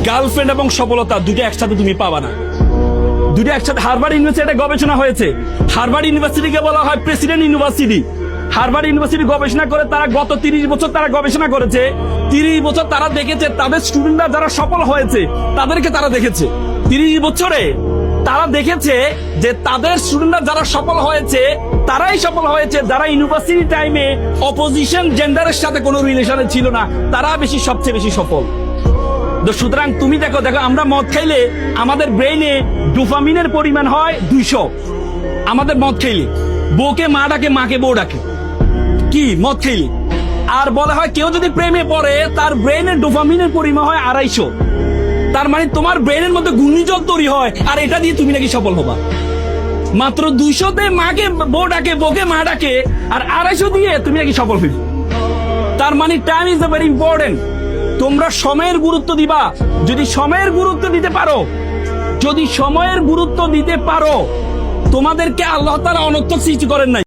Girlfriend এবং সফলতা দুটো একসাথে তুমি পাবা না। দুটো একসাথে। হার্ভার্ড ইউনিভার্সিটি গবেষণা হয়েছে, হার্ভার্ড ইউনিভার্সিটিকে বলা হয় প্রেসিডেন্ট ইউনিভার্সিটি। হার্ভার্ড ইউনিভার্সিটি গবেষণা করে, তারা গত 30 বছর তারা গবেষণা করেছে। 30 বছর তারা দেখেছে তাদের স্টুডেন্টরা যারা সফল হয়েছে তাদেরকে তারা দেখেছে। 30 বছরে তারা দেখেছে যে তাদের স্টুডেন্টরা যারা সফল হয়েছে তারাই সফল হয়েছে যারা ইউনিভার্সিটি টাইমে অপোজিশন জেন্ডারের সাথে কোনো রিলেশনে ছিল না, তারা সবচেয়ে বেশি সফল। তো সুতরাং তুমি দেখো আমরা মদ খাইলে আমাদের ব্রেইনে ডোপামিনের পরিমাণ হয় 200। আমাদের মদ খাইলে বউকে মা ডাকে, মাকে বউ ডাকে, কি মদ খাইলে। আর বলা হয় কেউ যদি প্রেমে পড়ে তার ব্রেইনের ডোপামিনের পরিমাণ হয় 250। তার মানে তোমার ব্রেইনের মধ্যে ঘূর্ণিঝড় তৈরি হয়, আর এটা দিয়ে তুমি নাকি সফল হবা। মাত্র 200-তে মাকে বউ ডাকে, বউকে মা ডাকে, আর 250 দিয়ে তুমি নাকি সফল হইবে। তার মানে টাইম ইজ ভেরি ইম্পর্টেন্ট। তোমরা সময়ের গুরুত্ব দিবা। যদি সময়ের গুরুত্ব দিতে পারো, তোমাদেরকে আল্লাহ তাআলা অনর্থক সৃষ্টি করেন নাই।